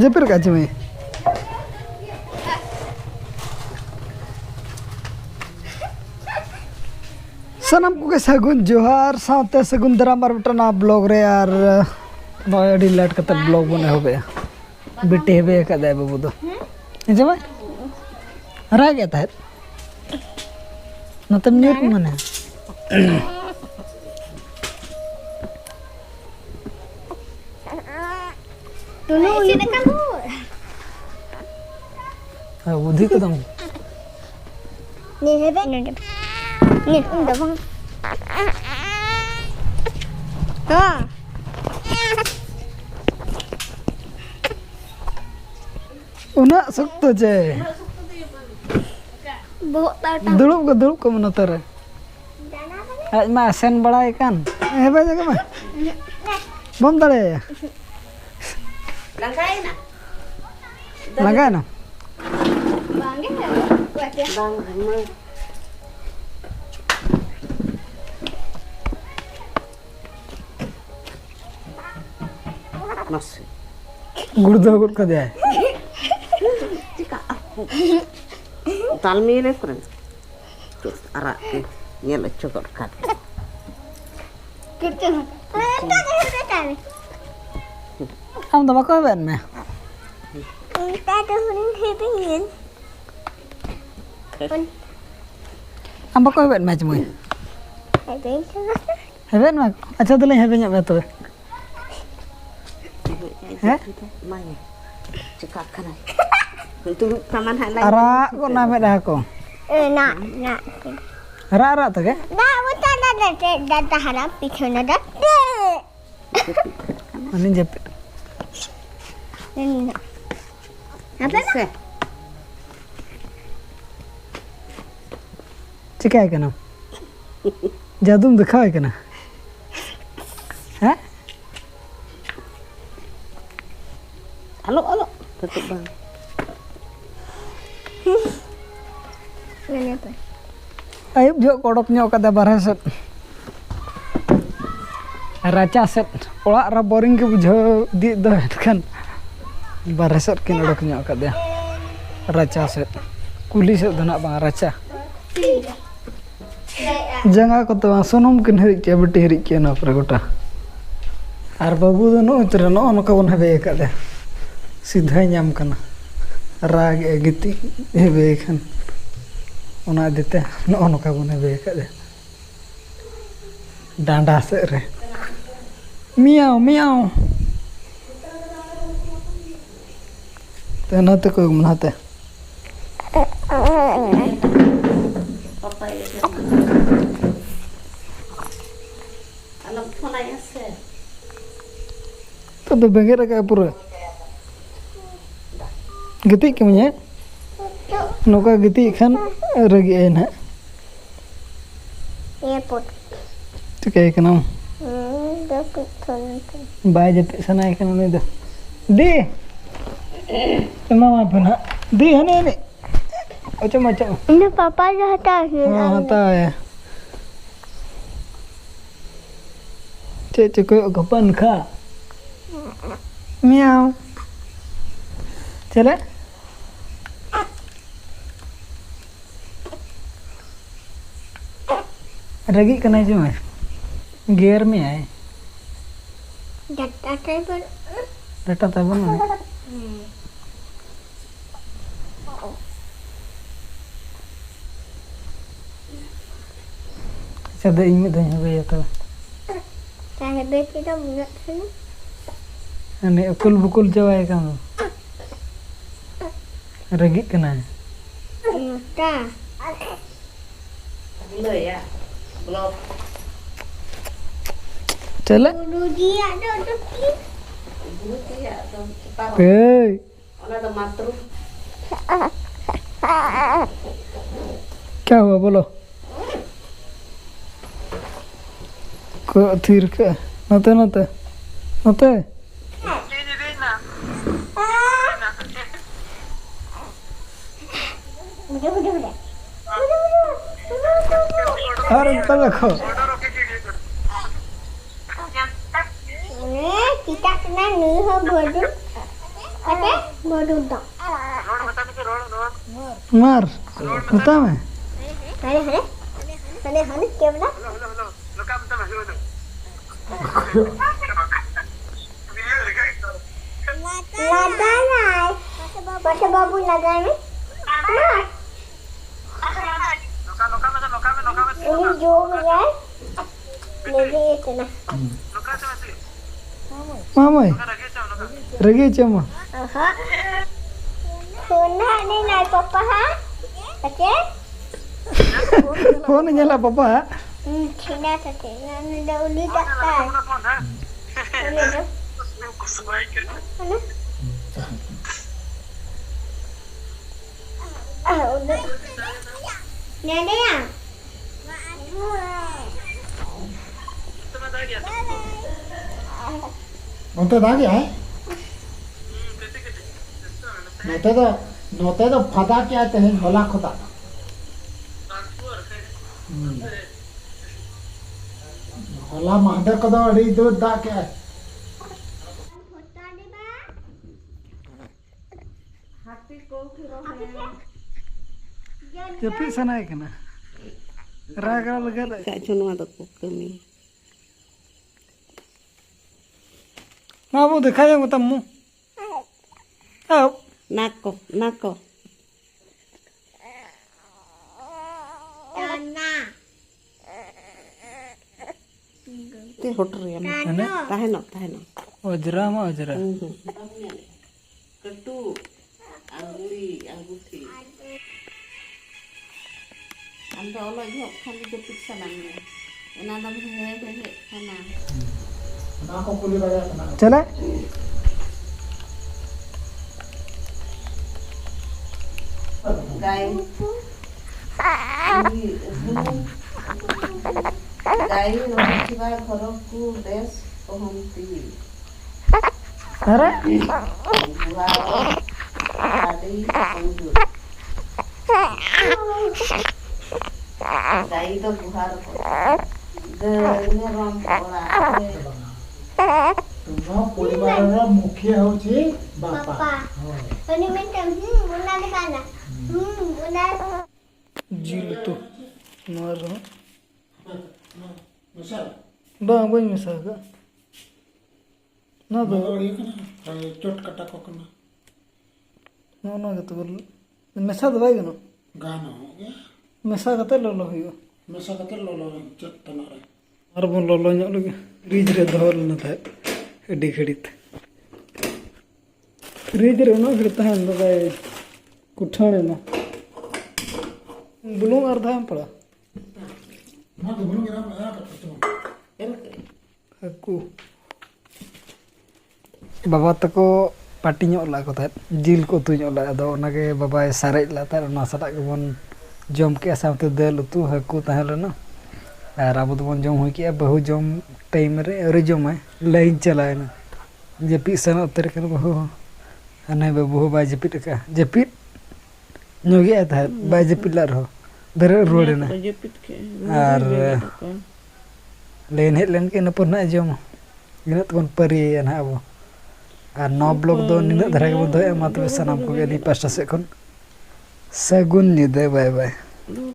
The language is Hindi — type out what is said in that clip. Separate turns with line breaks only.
जपर का चुमे सनम को के सगुन जोहार साथे सगुन दराम और बटना ब्लॉग रे यार नय अडी लेट कते ब्लॉग बने होबे बिटे हेबे कदे बाबू दो जमा रा गया था नतम न्यूर मने
Tunu ini kan bu.
बुद्धि को दम
Nih hebe nih. Nih udah bang. Tuh.
उना सुक्त जे दुड़ुब को मन तरे आज मा सेन बड़ाई कान हेबे जगह मा बम दड़े लगाए ना गुड़दो गुड़ को दे
तालमेल करें तो अरा के ये लच्छो कर खाते
Kita
हम तो बको बन में
tuh hebin.
हम बको बन में चमुई
Hebin kan?
हेबेन में अच्छा तो ले हेबेन में तो है
माय चिका खाना तू प्रमाण है
अरा को ना में दा को
Nak.
अरा तो के
Dah bukan dah harap pichon dah.
अनि जप
Ini. Apa?
से
चिका है कना जादू दिखा है कना हैं
hello hello tutup bang
Ini apa?
Ayub जो कोडक न्यो कदा बारह सेट राचा सेट ओड़ा रा बोरिंग के बुझो दी दो खन बारह सेट के नडक न्यो कदा राचा सेट कुली से धना बा राचा जंगा को तो सोनम किन हरि के बटी हरि के ना पर गोटा आर बाबू दो नो उतर नो नको बन हेबे कदा सीधा नाम कना राग गिति हेबे खन ओना देते नो नका बन हेबे कदा डांडा से रे मियाओ मियाओ ते नते को मनाते
alam phone ya se
तो बेगेर का पूरा गिति के मने नोका गिति खान रगी है ना
Airport.
तो क्या कहना
Dah pichon.
बाय जब सना है कहना नहीं दे दी मामा पना दी है नहीं अच्छा मचा
Ini papa dah tahu.
हाँ आता है चे कोई गपन खा मियाओ चले रगी कना जो है गेयर में है
Data driver.
डाटा तब ना अच्छा इन में दही हो तो
Saya beti dah buat sini.
अने अकुल बुकुल जवाए काम रगी कना है
Dah.
lo ya blog
चले
Dulu dia ada dukki.
itu ya separuh
ए
ona ada matru
क्या हुआ बोलो को थीर के नते नते नते
Udah.
अरे तो देखो
Kita kena nih bodoh. Oke, mau duduk.
मार बता मैं
Hane, क्या बना? Lagay. Masa babu lagay ni? Ini jom ya. Lagi itu na.
मामा रगे चमा
Aha. Suna ni nai papa ha? Oke?
Phone nyala papa
Cina tadi. Nanda uli tak tahu. Ini tu. Mana? Udah. Ni ada yang?
नोते आ गया है नोते तो फदा क्या आते हैं होला खुदा होला महदे को तो अड़ी दूर दा क्या है
जपी सनाय कना रागा लगा
Kak cuma ada kami.
मामू दिखाया वो तम्मू अब
Nako, nako.
Tanah.
Itu hotel ya.
है
Tahan no, tahan no.
ओजरा मा ओजरा
Ketu, anguri, angguti. Anda Allah jawab kali jepit sananya. Enam hehehe sana.
ना को पुली लगा ना
चले
Gai. Gai rosiba khorokku des pohonti.
अरे
Buah tadi anggur. Gai itu buhar. Ini rompola.
तुम परिवार रा मुखिया होची बापा
Papa. Ini minta. Bunda di mana? Bunda.
जील तो मार
मसल
बांग बन मिसागा ना दो
ये कना चोट कटा को कना
ना ना के तो मिसा दबाई गनो
गाना हो गया
मिसा कते ललो हियो
मसा का लो लो चोट तना रे
और बोल ललो ᱧᱚᱜ लगे फ्रिज रे धोल न था एडी खड़ीत फ्रिज रे ना फिर तहन दबाई कुठाणे ना बुलुंग अर्धा में पड़ा
ना तो बोलूंगा ना आया कर तो
हाकू बाबा तको पाटी ᱧᱚᱜ ला को था जिल को तु ᱧᱚᱜ ला अदो ओनागे बाबाय सारेज ला तार ओना सदा गेबोन जम के सामते दाल उतु हाकू ताहे लेना और अब तो जम हो के बहु जम टाइम रे अरे जमाय लाइन चलायना जपी सन उतर के बहु अने बहु बाय जपिट का जपिट ᱧᱚᱜᱮ था बाय जपिट ला रहो दरे रोडना
Jepit ke.
और लेन हेज लेन के नपर ना जम इन तबन परी ना अब और 9 ब्लॉक दो निन धरा के बन दो मा तबे सनाम को गेली पास्टा से कोन सगुन निदे बाय बाय